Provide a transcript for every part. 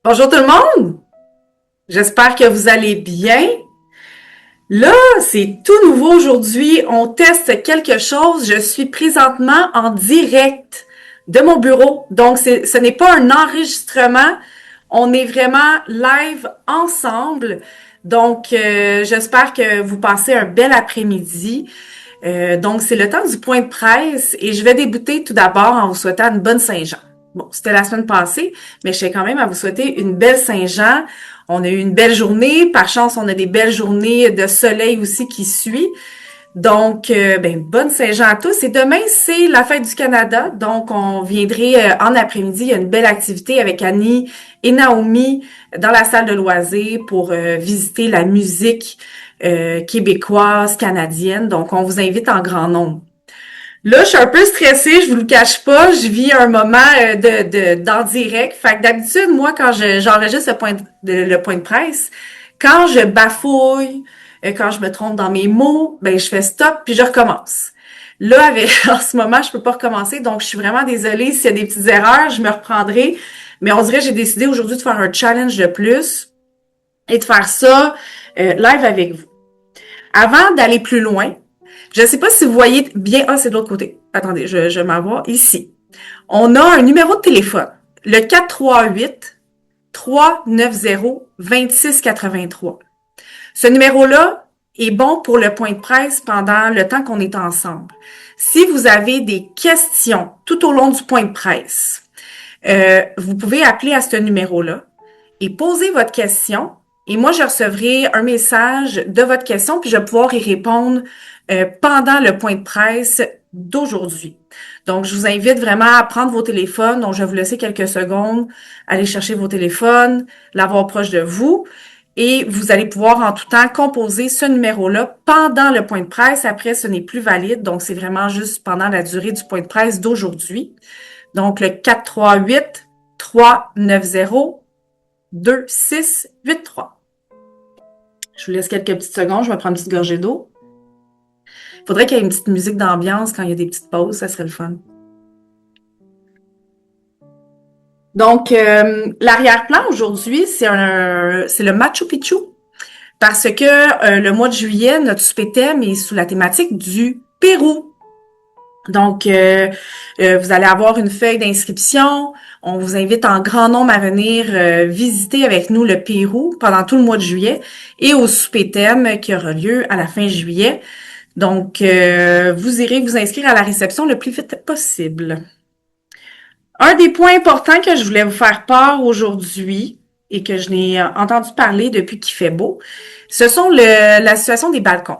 Bonjour tout le monde! J'espère que vous allez bien. Là, c'est tout nouveau aujourd'hui. On teste quelque chose. Je suis présentement en direct de mon bureau. Donc, ce n'est pas un enregistrement. On est vraiment live ensemble. Donc, j'espère que vous passez un bel après-midi. Donc, c'est le temps du point de presse et je vais débuter tout d'abord en vous souhaitant une bonne Saint-Jean. Bon, c'était la semaine passée, mais je tiens quand même à vous souhaiter une belle Saint-Jean. On a eu une belle journée. Par chance, on a des belles journées de soleil aussi qui suivent. Donc, bonne Saint-Jean à tous. Et demain, c'est la fête du Canada. Donc, on viendrait en après-midi. Il y a une belle activité avec Annie et Naomi dans la salle de loisirs pour visiter la musique québécoise, canadienne. Donc, on vous invite en grand nombre. Là, je suis un peu stressée, je vous le cache pas. Je vis un moment d'en direct. Fait que d'habitude, moi, quand j'enregistre le point de presse, quand je bafouille, quand je me trompe dans mes mots, ben je fais stop puis je recommence. Là, en ce moment, je peux pas recommencer, donc je suis vraiment désolée s'il y a des petites erreurs, je me reprendrai. Mais on dirait que j'ai décidé aujourd'hui de faire un challenge de plus et de faire ça live avec vous. Avant d'aller plus loin, je ne sais pas si vous voyez bien. Ah, c'est de l'autre côté. Attendez, je vais m'avoir ici. On a un numéro de téléphone. Le 438-390-2683. Ce numéro-là est bon pour le point de presse pendant le temps qu'on est ensemble. Si vous avez des questions tout au long du point de presse, vous pouvez appeler à ce numéro-là et poser votre question. Et moi, je recevrai un message de votre question, puis je vais pouvoir y répondre pendant le point de presse d'aujourd'hui. Donc, je vous invite vraiment à prendre vos téléphones. Donc, je vais vous laisser quelques secondes, aller chercher vos téléphones, l'avoir proche de vous. Et vous allez pouvoir en tout temps composer ce numéro-là pendant le point de presse. Après, ce n'est plus valide. Donc, c'est vraiment juste pendant la durée du point de presse d'aujourd'hui. Donc, le 438-390-2683. Je vous laisse quelques petites secondes. Je vais prendre une petite gorgée d'eau. Il faudrait qu'il y ait une petite musique d'ambiance quand il y a des petites pauses. Ça serait le fun. Donc, l'arrière-plan aujourd'hui, c'est le Machu Picchu. Parce que le mois de juillet, notre souper thème est sous la thématique du Pérou. Donc, vous allez avoir une feuille d'inscription. On vous invite en grand nombre à venir visiter avec nous le Pérou pendant tout le mois de juillet et au souper thème qui aura lieu à la fin juillet. Donc, vous irez vous inscrire à la réception le plus vite possible. Un des points importants que je voulais vous faire part aujourd'hui et que je n'ai entendu parler depuis qu'il fait beau, ce sont la situation des balcons.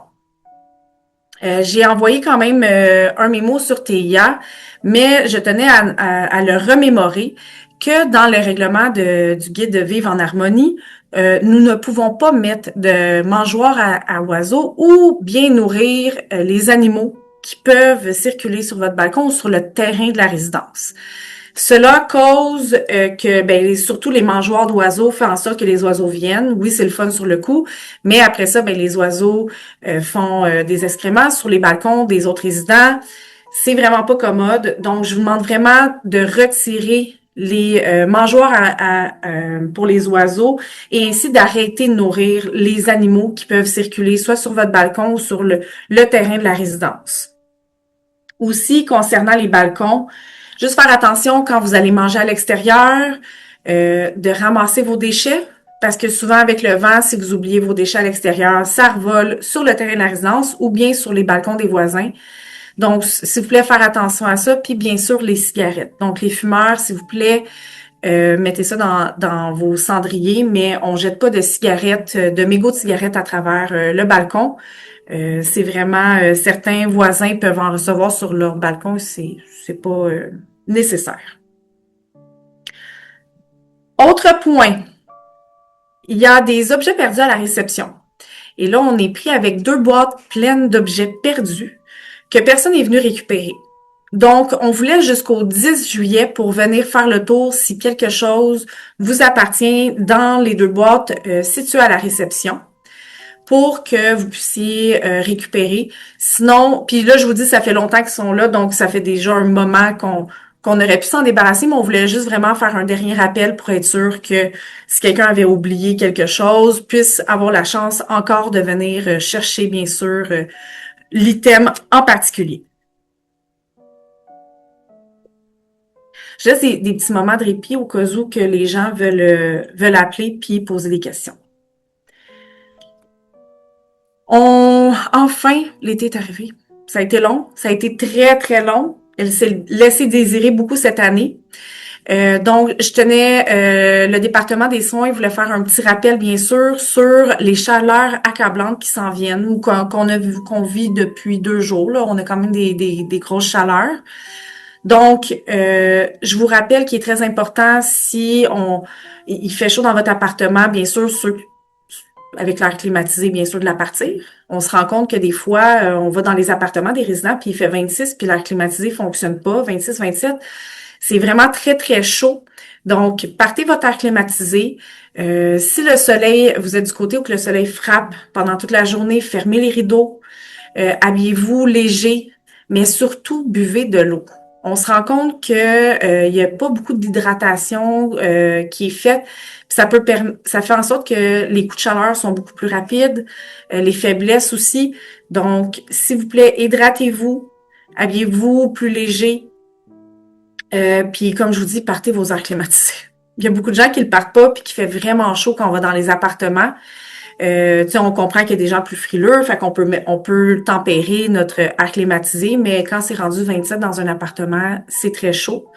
J'ai envoyé quand même un mémo sur TIA, mais je tenais à le remémorer que dans le règlement du guide de Vivre en harmonie, nous ne pouvons pas mettre de mangeoires à oiseaux ou bien nourrir les animaux qui peuvent circuler sur votre balcon ou sur le terrain de la résidence. Cela cause surtout les mangeoires d'oiseaux font en sorte que les oiseaux viennent. Oui, c'est le fun sur le coup, mais après ça, les oiseaux font des excréments sur les balcons des autres résidents. C'est vraiment pas commode. Donc, je vous demande vraiment de retirer les mangeoires pour les oiseaux et ainsi d'arrêter de nourrir les animaux qui peuvent circuler soit sur votre balcon ou sur le terrain de la résidence. Aussi, concernant les balcons, juste faire attention quand vous allez manger à l'extérieur, de ramasser vos déchets, parce que souvent avec le vent, si vous oubliez vos déchets à l'extérieur, ça revole sur le terrain de la résidence ou bien sur les balcons des voisins. Donc, s'il vous plaît, faire attention à ça. Puis bien sûr, les cigarettes. Donc, les fumeurs, s'il vous plaît, mettez ça dans vos cendriers, mais on jette pas de cigarettes, de mégots de cigarettes à travers le balcon. C'est vraiment certains voisins peuvent en recevoir sur leur balcon, c'est pas nécessaire. Autre point, il y a des objets perdus à la réception. Et là, on est pris avec 2 boîtes pleines d'objets perdus que personne n'est venu récupérer. Donc, on vous laisse jusqu'au 10 juillet pour venir faire le tour si quelque chose vous appartient dans les 2 boîtes situées à la réception, pour que vous puissiez récupérer. Sinon, puis là, je vous dis, ça fait longtemps qu'ils sont là, donc ça fait déjà un moment qu'on aurait pu s'en débarrasser, mais on voulait juste vraiment faire un dernier rappel pour être sûr que si quelqu'un avait oublié quelque chose, puisse avoir la chance encore de venir chercher, bien sûr, l'item en particulier. Juste des petits moments de répit au cas où que les gens veulent appeler puis poser des questions. Enfin, l'été est arrivé. Ça a été long. Ça a été très, très long. Elle s'est laissé désirer beaucoup cette année. Donc, je tenais, le département des soins voulait faire un petit rappel, bien sûr, sur les chaleurs accablantes qui s'en viennent ou qu'on vit depuis 2 jours. Là, on a quand même des grosses chaleurs. Donc, je vous rappelle qu'il est très important si il fait chaud dans votre appartement, bien sûr, avec l'air climatisé, bien sûr, de la partir. On se rend compte que des fois, on va dans les appartements des résidents, puis il fait 26, puis l'air climatisé fonctionne pas, 26, 27. C'est vraiment très, très chaud. Donc, partez votre air climatisé. Si le soleil, vous êtes du côté où que le soleil frappe pendant toute la journée, fermez les rideaux, habillez-vous léger, mais surtout, buvez de l'eau. On se rend compte que il y a pas beaucoup d'hydratation qui est faite. Puis ça fait en sorte que les coups de chaleur sont beaucoup plus rapides, les faiblesses aussi. Donc, s'il vous plaît, hydratez-vous, habillez-vous plus léger. Puis comme je vous dis, partez vos airs climatisés. Il y a beaucoup de gens qui le partent pas puis qui fait vraiment chaud quand on va dans les appartements. On comprend qu'il y a des gens plus frileux, fait on peut tempérer notre air climatisé, mais quand c'est rendu 27 dans un appartement, c'est très chaud.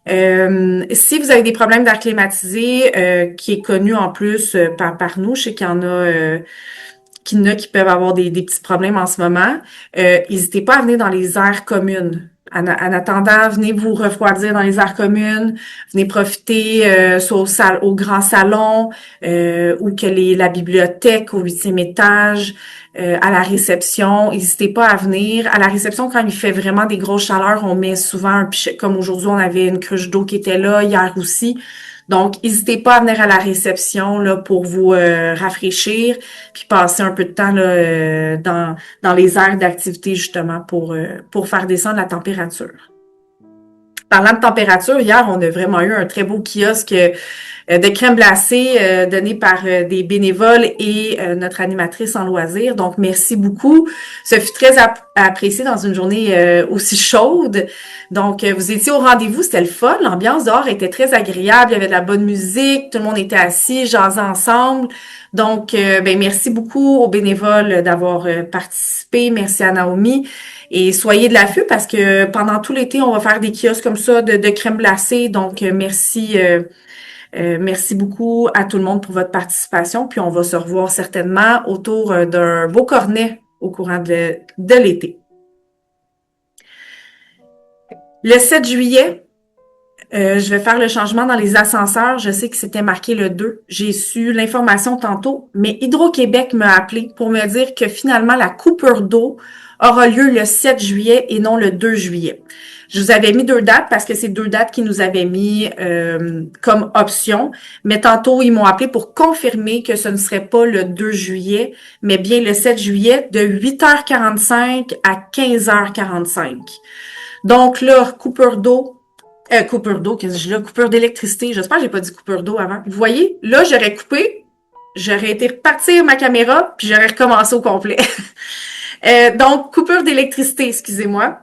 Si vous avez des problèmes d'air climatisé, qui est connu en plus par nous, je sais qu'il y en a qui peuvent avoir des petits problèmes en ce moment, n'hésitez pas à venir dans les aires communes. En attendant, venez vous refroidir dans les aires communes, venez profiter soit au grand salon ou que la bibliothèque au 8e étage, à la réception. N'hésitez pas à venir. À la réception, quand il fait vraiment des grosses chaleurs, on met souvent un pichet, comme aujourd'hui, on avait une cruche d'eau qui était là, hier aussi. Donc, n'hésitez pas à venir à la réception là pour vous rafraîchir, puis passer un peu de temps là, dans les aires d'activité justement pour faire descendre la température. Parlant de température, hier, on a vraiment eu un très beau kiosque de crème glacée donné par des bénévoles et notre animatrice en loisirs. Donc, merci beaucoup. Ce fut très apprécié dans une journée aussi chaude. Donc, vous étiez au rendez-vous, c'était le fun. L'ambiance dehors était très agréable. Il y avait de la bonne musique, tout le monde était assis, jasait ensemble. Donc, merci beaucoup aux bénévoles d'avoir participé. Merci à Naomi. Et soyez de l'affût parce que pendant tout l'été, on va faire des kiosques comme ça de crème glacée. Donc, merci beaucoup à tout le monde pour votre participation. Puis, on va se revoir certainement autour d'un beau cornet au courant de l'été. Le 7 juillet, je vais faire le changement dans les ascenseurs. Je sais que c'était marqué le 2. J'ai su l'information tantôt, mais Hydro-Québec m'a appelé pour me dire que finalement, la coupure d'eau aura lieu le 7 juillet et non le 2 juillet. Je vous avais mis 2 dates parce que c'est 2 dates qu'ils nous avaient mis comme option. Mais tantôt, ils m'ont appelé pour confirmer que ce ne serait pas le 2 juillet, mais bien le 7 juillet de 8h45 à 15h45. Donc là, coupure d'eau, qu'est-ce que j'ai là? Coupure d'électricité. J'espère que j'ai pas dit coupure d'eau avant. Vous voyez, là, j'aurais coupé, j'aurais été repartir ma caméra, puis j'aurais recommencé au complet. Donc, coupure d'électricité, excusez-moi.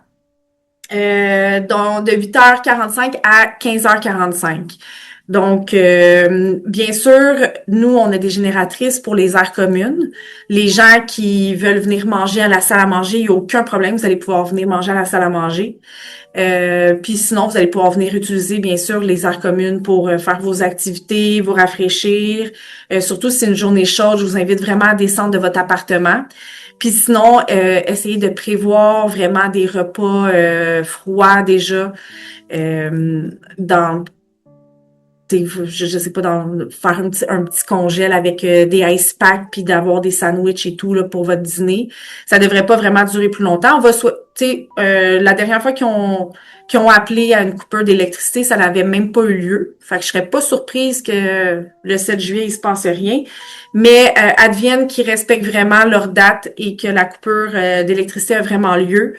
Donc, de 8h45 à 15h45. Donc, bien sûr, nous, on a des génératrices pour les aires communes. Les gens qui veulent venir manger à la salle à manger, il n'y a aucun problème, vous allez pouvoir venir manger à la salle à manger. Puis sinon, vous allez pouvoir venir utiliser, bien sûr, les aires communes pour faire vos activités, vous rafraîchir. Surtout si c'est une journée chaude, je vous invite vraiment à descendre de votre appartement. Puis sinon, essayez de prévoir vraiment des repas froids déjà dans je sais pas, faire un petit congèle avec des ice packs puis d'avoir des sandwichs et tout là pour votre dîner. Ça devrait pas vraiment durer plus longtemps. On va la dernière fois qu'ils ont appelé à une coupure d'électricité, ça n'avait même pas eu lieu. Fait que je serais pas surprise que le 7 juillet il se passe rien. Mais advienne qu'ils respectent vraiment leur date et que la coupure d'électricité a vraiment lieu.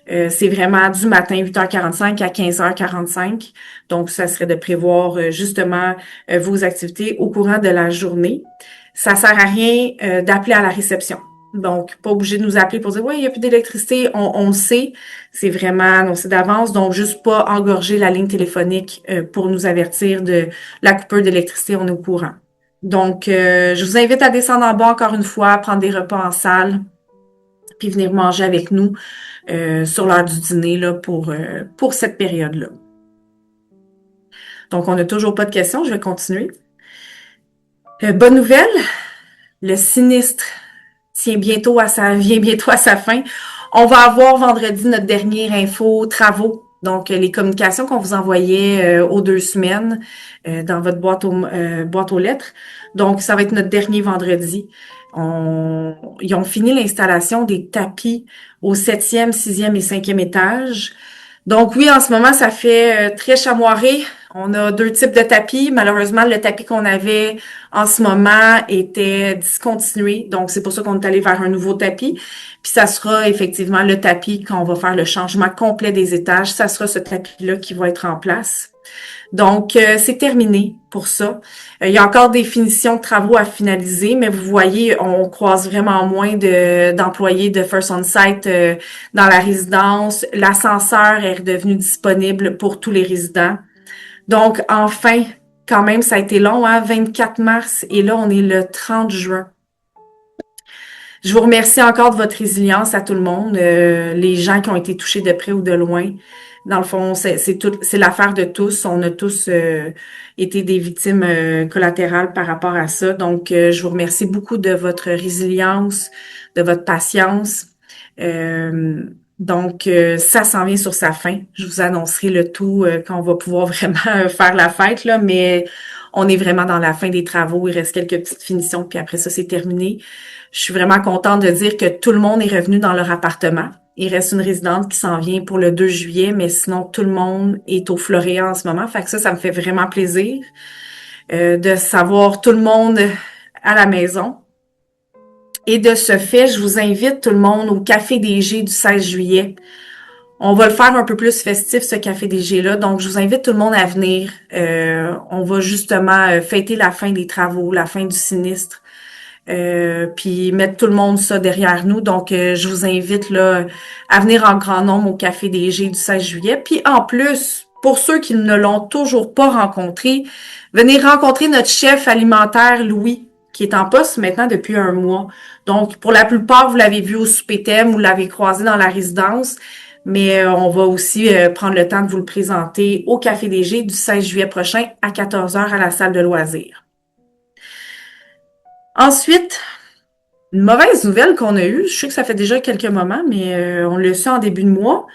C'est vraiment du matin 8h45 à 15h45. Donc, ça serait de prévoir justement vos activités au courant de la journée. Ça sert à rien d'appeler à la réception. Donc, pas obligé de nous appeler pour dire, ouais, il n'y a plus d'électricité. On le sait. C'est vraiment annoncé d'avance. Donc, juste pas engorger la ligne téléphonique pour nous avertir de la coupure d'électricité. On est au courant. Donc, je vous invite à descendre en bas encore une fois, prendre des repas en salle, puis venir manger avec nous sur l'heure du dîner là, pour cette période-là. Donc, on n'a toujours pas de questions. Je vais continuer. Bonne nouvelle, le sinistre vient bientôt à sa fin. On va avoir vendredi notre dernière info travaux. Donc, les communications qu'on vous envoyait aux 2 semaines dans votre boîte aux lettres. Donc, ça va être notre dernier vendredi. Ils ont fini l'installation des tapis au 7e, 6e et 5e étage. Donc oui, en ce moment, ça fait très chamoiré. On a 2 types de tapis. Malheureusement, le tapis qu'on avait en ce moment était discontinué. Donc, c'est pour ça qu'on est allé vers un nouveau tapis. Puis ça sera effectivement le tapis quand on va faire le changement complet des étages. Ça sera ce tapis-là qui va être en place. Donc, c'est terminé pour ça. Il y a encore des finitions de travaux à finaliser, mais vous voyez, on croise vraiment moins d'employés de First On Site dans la résidence. L'ascenseur est redevenu disponible pour tous les résidents. Donc, enfin, quand même, ça a été long, hein, 24 mars, et là, on est le 30 juin. Je vous remercie encore de votre résilience à tout le monde, les gens qui ont été touchés de près ou de loin. Dans le fond, c'est l'affaire de tous. On a tous été des victimes collatérales par rapport à ça. Donc, je vous remercie beaucoup de votre résilience, de votre patience. Donc, ça s'en vient sur sa fin. Je vous annoncerai le tout quand on va pouvoir vraiment faire la fête, là, mais on est vraiment dans la fin des travaux. Il reste quelques petites finitions, puis après ça, c'est terminé. Je suis vraiment contente de dire que tout le monde est revenu dans leur appartement. Il reste une résidente qui s'en vient pour le 2 juillet, mais sinon, tout le monde est au Floréal en ce moment. Fait que ça me fait vraiment plaisir de savoir tout le monde à la maison. Et de ce fait, je vous invite tout le monde au Café des G du 16 juillet. On va le faire un peu plus festif, ce Café des G-là. Donc, je vous invite tout le monde à venir. On va justement fêter la fin des travaux, la fin du sinistre. Puis mettre tout le monde ça derrière nous. Donc, je vous invite là à venir en grand nombre au Café des G du 16 juillet. Puis en plus, pour ceux qui ne l'ont toujours pas rencontré, venez rencontrer notre chef alimentaire, Louis, qui est en poste maintenant depuis 1 mois. Donc, pour la plupart, vous l'avez vu au souper thème, vous l'avez croisé dans la résidence, mais on va aussi prendre le temps de vous le présenter au Café des G du 16 juillet prochain à 14h à la salle de loisirs. Ensuite, une mauvaise nouvelle qu'on a eue, je sais que ça fait déjà quelques moments, mais on l'a su en début de mois,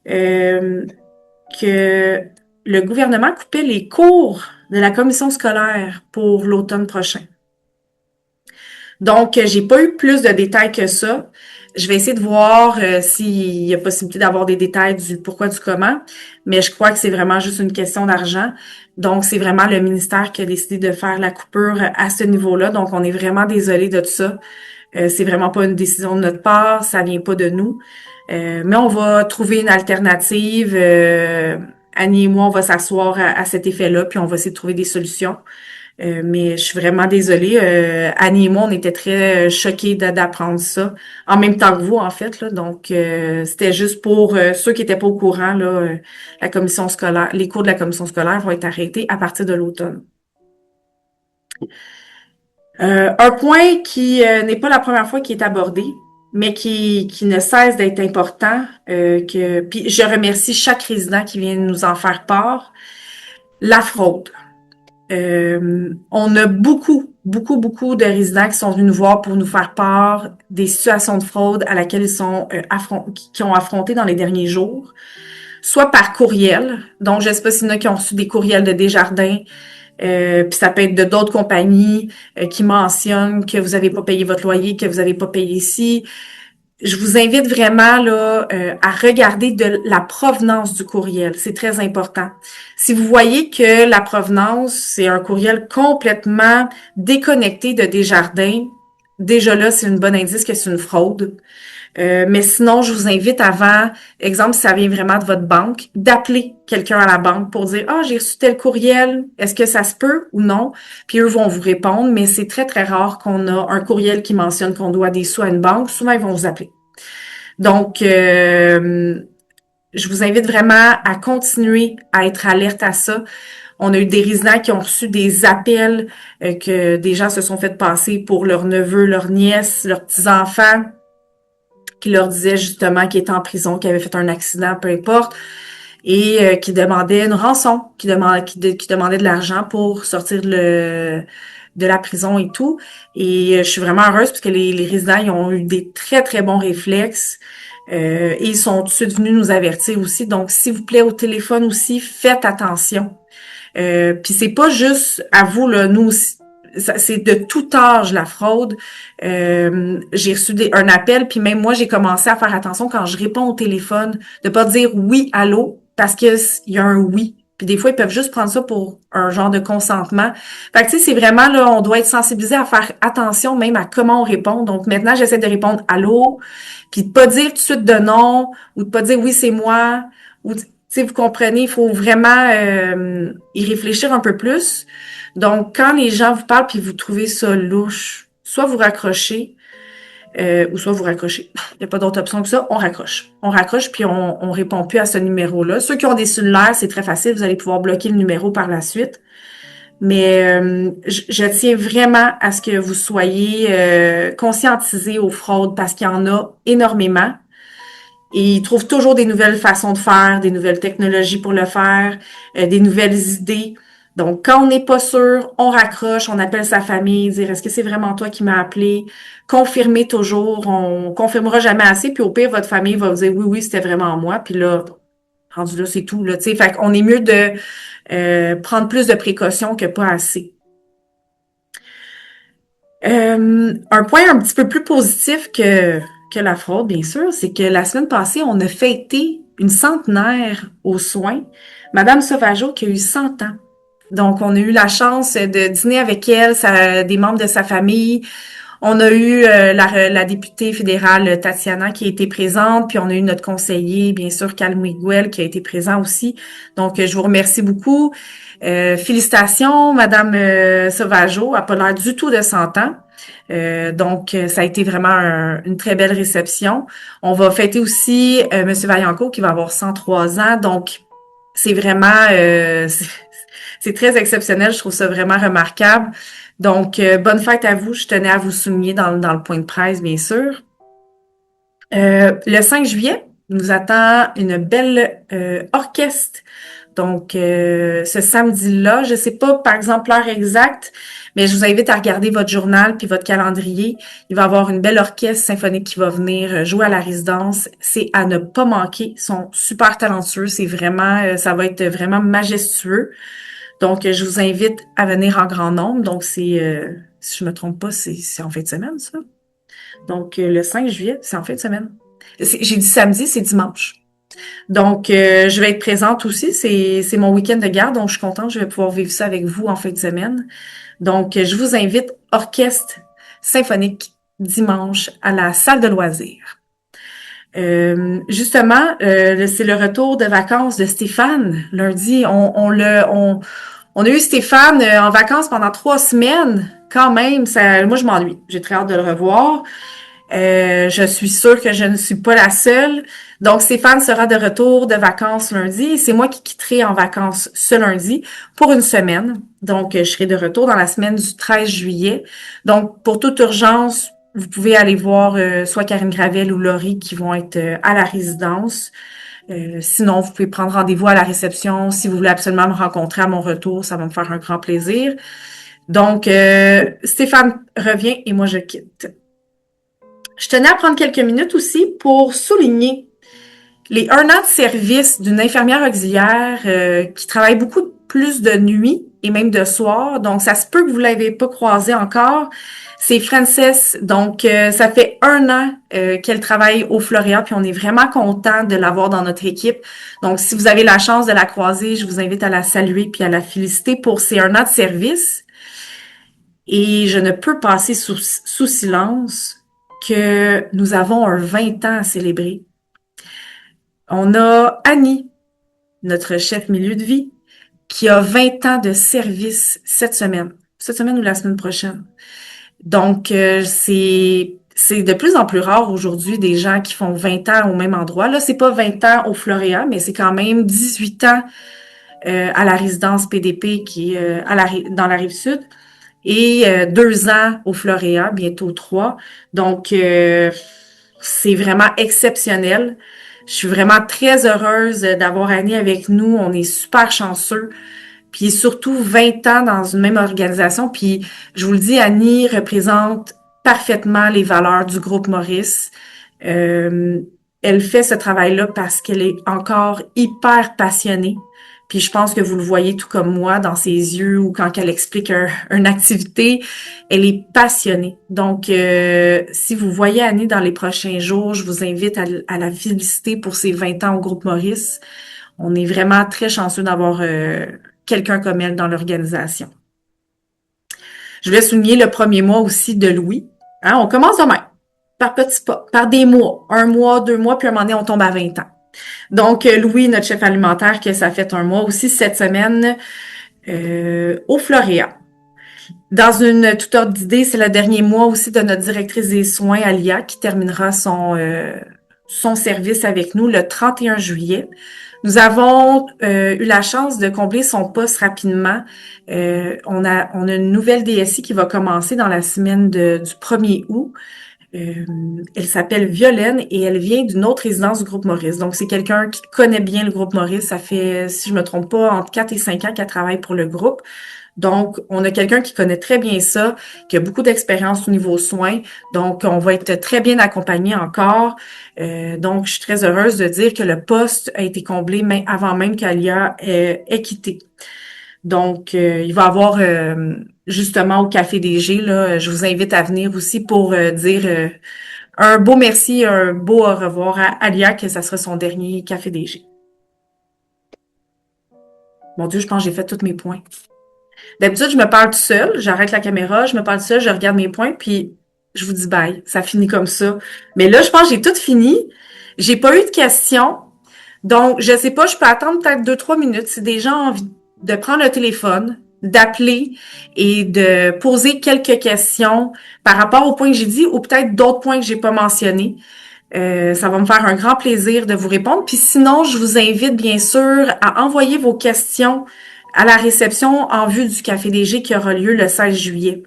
que le gouvernement coupait les cours de la commission scolaire pour l'automne prochain. Donc, j'ai pas eu plus de détails que ça. Je vais essayer de voir s'il y a possibilité d'avoir des détails du pourquoi, du comment, mais je crois que c'est vraiment juste une question d'argent. Donc, c'est vraiment le ministère qui a décidé de faire la coupure à ce niveau-là. Donc, on est vraiment désolé de tout ça. C'est vraiment pas une décision de notre part, ça vient pas de nous. Mais on va trouver une alternative. Annie et moi, on va s'asseoir à cet effet-là, puis on va essayer de trouver des solutions. Mais je suis vraiment désolée. Annie et moi, on était très choqués d'apprendre ça. En même temps que vous, en fait. Là. Donc, c'était juste pour ceux qui étaient pas au courant, là, la commission scolaire, les cours de la commission scolaire vont être arrêtés à partir de l'automne. Un point qui n'est pas la première fois qui est abordé, mais qui ne cesse d'être important, puis je remercie chaque résident qui vient nous en faire part, la fraude. On a beaucoup de résidents qui sont venus nous voir pour nous faire part des situations de fraude à laquelle ils sont qui ont affronté dans les derniers jours, soit par courriel. Donc, je ne sais pas s'il y en a qui ont reçu des courriels de Desjardins, puis ça peut être de d'autres compagnies qui mentionnent que vous n'avez pas payé votre loyer, que vous n'avez pas payé ici. Je vous invite vraiment là à regarder de la provenance du courriel. C'est très important. Si vous voyez que la provenance, c'est un courriel complètement déconnecté de Desjardins, déjà là, c'est une bonne indice que c'est une fraude. Mais sinon, je vous invite avant, exemple, si ça vient vraiment de votre banque, d'appeler quelqu'un à la banque pour dire, ah, j'ai reçu tel courriel, est-ce que ça se peut ou non? Puis eux vont vous répondre, mais c'est très, très rare qu'on a un courriel qui mentionne qu'on doit des sous à une banque. Souvent, ils vont vous appeler. Donc, je vous invite vraiment à continuer à être alerte à ça. On a eu des résidents qui ont reçu des appels que des gens se sont fait passer pour leurs neveux, leurs nièces, leurs petits-enfants, qui leur disaient justement qu'ils étaient en prison, qu'ils avaient fait un accident, peu importe, et qui demandaient une rançon, qui demandaient de l'argent pour sortir de la prison et tout. Et je suis vraiment heureuse parce que les résidents ils ont eu des très, très bons réflexes. Et ils sont tout de suite venus nous avertir aussi. Donc, s'il vous plaît, au téléphone aussi, faites attention. Puis c'est pas juste à vous, là, nous aussi, c'est de tout âge la fraude. J'ai reçu un appel, puis même moi, j'ai commencé à faire attention quand je réponds au téléphone, de pas dire oui, allô, parce que il y a un oui. Puis des fois, ils peuvent juste prendre ça pour un genre de consentement. Fait que tu sais, c'est vraiment là, on doit être sensibilisé à faire attention même à comment on répond. Donc maintenant, j'essaie de répondre allô, puis de pas dire tout de suite de non, ou de pas dire oui, c'est moi, ou tu sais, vous comprenez, il faut vraiment y réfléchir un peu plus. Donc, quand les gens vous parlent puis vous trouvez ça louche, soit vous raccrochez, ou soit vous raccrochez. Il n'y a pas d'autre option que ça, on raccroche. On raccroche puis on répond plus à ce numéro-là. Ceux qui ont des cellulaires, c'est très facile, vous allez pouvoir bloquer le numéro par la suite. Mais je tiens vraiment à ce que vous soyez conscientisés aux fraudes parce qu'il y en a énormément. Et ils trouvent toujours des nouvelles façons de faire, des nouvelles technologies pour le faire, des nouvelles idées. Donc, quand on n'est pas sûr, on raccroche, on appelle sa famille, dire est-ce que c'est vraiment toi qui m'as appelé? Confirmer toujours, on confirmera jamais assez, puis au pire, votre famille va vous dire oui, oui, c'était vraiment moi, puis là, rendu là, c'est tout, là, tu sais. Fait qu'on est mieux de prendre plus de précautions que pas assez. Un point un petit peu plus positif que la fraude, bien sûr, c'est que la semaine passée, on a fêté une centenaire aux soins, Madame Sauvageau qui a eu 100 ans. Donc, on a eu la chance de dîner avec elle, des membres de sa famille. On a eu la députée fédérale Tatiana qui a été présente, puis on a eu notre conseiller, bien sûr, Cal Miguel, qui a été présent aussi. Donc, je vous remercie beaucoup. Félicitations, Madame Sauvageau, elle n'a pas l'air du tout de 100 ans. Donc, ça a été vraiment une très belle réception. On va fêter aussi Monsieur Vaillancourt qui va avoir 103 ans. Donc, c'est vraiment c'est très exceptionnel. Je trouve ça vraiment remarquable. Donc, bonne fête à vous. Je tenais à vous souligner dans le point de presse, bien sûr. Le 5 juillet, nous attend une belle orchestre. Donc, ce samedi-là, je sais pas, par exemple, l'heure exacte, mais je vous invite à regarder votre journal puis votre calendrier. Il va y avoir une belle orchestre symphonique qui va venir jouer à la résidence. C'est à ne pas manquer. Ils sont super talentueux. C'est vraiment, ça va être vraiment majestueux. Donc, je vous invite à venir en grand nombre. Donc, si je me trompe pas, c'est en fin de semaine, ça. Donc, le 5 juillet, c'est en fin de semaine. J'ai dit samedi, c'est dimanche. Donc, je vais être présente aussi. C'est mon week-end de garde, donc je suis contente. Je vais pouvoir vivre ça avec vous en fin de semaine. Donc, je vous invite orchestre symphonique dimanche à la salle de loisirs. Justement, c'est le retour de vacances de Stéphane. Lundi, on a eu Stéphane en vacances pendant 3 semaines. Quand même, moi je m'ennuie. J'ai très hâte de le revoir. Je suis sûre que je ne suis pas la seule. Donc, Stéphane sera de retour de vacances lundi et c'est moi qui quitterai en vacances ce lundi pour une semaine. Donc, je serai de retour dans la semaine du 13 juillet. Donc, pour toute urgence, vous pouvez aller voir soit Karine Gravel ou Laurie qui vont être à la résidence. Sinon, vous pouvez prendre rendez-vous à la réception. Si vous voulez absolument me rencontrer à mon retour, ça va me faire un grand plaisir. Donc, Stéphane revient et moi, je quitte. Je tenais à prendre quelques minutes aussi pour souligner les 1 an de service d'une infirmière auxiliaire qui travaille beaucoup plus de nuit et même de soir. Donc, ça se peut que vous l'avez pas croisée encore. C'est Frances. Donc, ça fait 1 an qu'elle travaille au Floréal, puis on est vraiment content de l'avoir dans notre équipe. Donc, si vous avez la chance de la croiser, je vous invite à la saluer puis à la féliciter pour ses 1 an de service. Et je ne peux passer sous silence que nous avons un 20 ans à célébrer. On a Annie, notre chef milieu de vie, qui a 20 ans de service cette semaine ou la semaine prochaine. Donc, c'est de plus en plus rare aujourd'hui des gens qui font 20 ans au même endroit. Là, c'est pas 20 ans au Floréal, mais c'est quand même 18 ans à la résidence PDP qui est dans la Rive-Sud et 2 ans au Floréal, bientôt 3. Donc, c'est vraiment exceptionnel. Je suis vraiment très heureuse d'avoir Annie avec nous. On est super chanceux. Puis surtout 20 ans dans une même organisation. Puis je vous le dis, Annie représente parfaitement les valeurs du groupe Maurice. Euh, Elle fait ce travail-là parce qu'elle est encore hyper passionnée. Puis je pense que vous le voyez tout comme moi dans ses yeux ou quand elle explique une activité, elle est passionnée. Donc, si vous voyez Annie dans les prochains jours, je vous invite à la féliciter pour ses 20 ans au groupe Maurice. On est vraiment très chanceux d'avoir quelqu'un comme elle dans l'organisation. Je voulais souligner le premier mois aussi de Louis. Hein, on commence demain, par petits pas, par des mois. 1 mois, 2 mois, puis à un moment donné, on tombe à 20 ans. Donc, Louis, notre chef alimentaire, que ça fait 1 mois aussi cette semaine au Floréal. Dans une toute ordre d'idée, c'est le dernier mois aussi de notre directrice des soins, Alia, qui terminera son service avec nous le 31 juillet. Nous avons eu la chance de combler son poste rapidement. On a une nouvelle DSI qui va commencer dans la semaine du 1er août. Elle s'appelle Violaine et elle vient d'une autre résidence du groupe Maurice. Donc, c'est quelqu'un qui connaît bien le groupe Maurice. Ça fait, si je me trompe pas, entre 4 et 5 ans qu'elle travaille pour le groupe. Donc, on a quelqu'un qui connaît très bien ça, qui a beaucoup d'expérience au niveau soins. Donc, on va être très bien accompagné encore. Donc, je suis très heureuse de dire que le poste a été comblé avant même qu'Alia ait quitté. Donc, il va y avoir justement au Café DG, là, je vous invite à venir aussi pour dire un beau merci, un beau au revoir à Alia, que ça sera son dernier Café DG. Mon Dieu, je pense que j'ai fait tous mes points. D'habitude, je me parle tout seul, j'arrête la caméra, je me parle tout seul, je regarde mes points, puis je vous dis bye. Ça finit comme ça. Mais là, je pense que j'ai tout fini. J'ai pas eu de questions. Donc, je sais pas, je peux attendre peut-être 2-3 minutes si des gens ont envie de prendre le téléphone, d'appeler et de poser quelques questions par rapport aux points que j'ai dit ou peut-être d'autres points que j'ai pas mentionnés. Ça va me faire un grand plaisir de vous répondre. Puis sinon, je vous invite bien sûr à envoyer vos questions à la réception en vue du Café DG qui aura lieu le 16 juillet.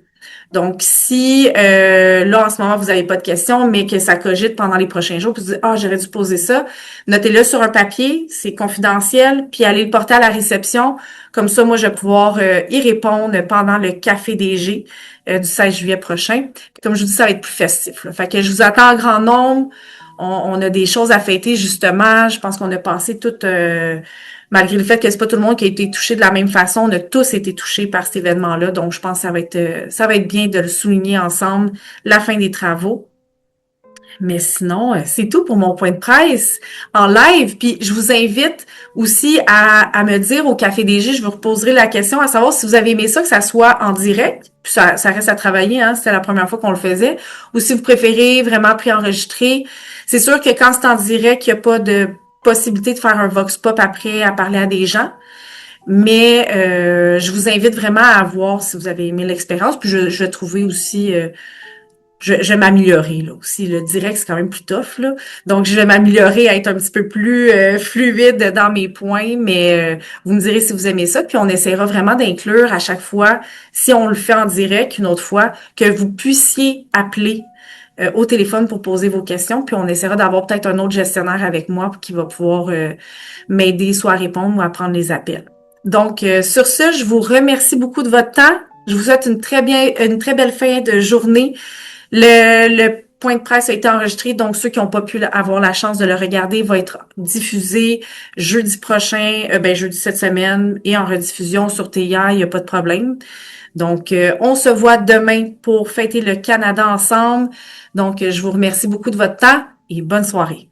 Donc, si là, en ce moment, vous n'avez pas de questions, mais que ça cogite pendant les prochains jours, puis vous dites, ah, j'aurais dû poser ça, notez-le sur un papier, c'est confidentiel, puis allez le porter à la réception. Comme ça, moi, je vais pouvoir y répondre pendant le Café DG du 16 juillet prochain. Puis, comme je vous dis, ça va être plus festif, là. Fait que je vous attends en grand nombre. On a des choses à fêter, justement. Je pense qu'on a passé toute... malgré le fait que c'est pas tout le monde qui a été touché de la même façon, on a tous été touchés par cet événement-là. Donc, je pense que ça va être bien de le souligner ensemble, la fin des travaux. Mais sinon, c'est tout pour mon point de presse en live. Puis, je vous invite aussi à me dire au Café DG, je vous reposerai la question à savoir si vous avez aimé ça, que ça soit en direct. Puis, ça reste à travailler, hein. C'était la première fois qu'on le faisait. Ou si vous préférez vraiment préenregistrer. C'est sûr que quand c'est en direct, il n'y a pas de possibilité de faire un vox pop après à parler à des gens. Mais je vous invite vraiment à voir si vous avez aimé l'expérience. Puis je vais trouver aussi, je vais m'améliorer là aussi. Le direct, c'est quand même plus tough, là. Donc, je vais m'améliorer à être un petit peu plus fluide dans mes points. Mais vous me direz si vous aimez ça. Puis on essaiera vraiment d'inclure à chaque fois, si on le fait en direct une autre fois, que vous puissiez appeler au téléphone pour poser vos questions, puis on essaiera d'avoir peut-être un autre gestionnaire avec moi qui va pouvoir m'aider soit à répondre ou à prendre les appels. Donc, sur ce, je vous remercie beaucoup de votre temps. Je vous souhaite une très belle fin de journée. Le point de presse a été enregistré, donc ceux qui n'ont pas pu avoir la chance de le regarder va être diffusé jeudi prochain, jeudi cette semaine, et en rediffusion sur TIA, il n'y a pas de problème. Donc, on se voit demain pour fêter le Canada ensemble. Donc, je vous remercie beaucoup de votre temps et bonne soirée.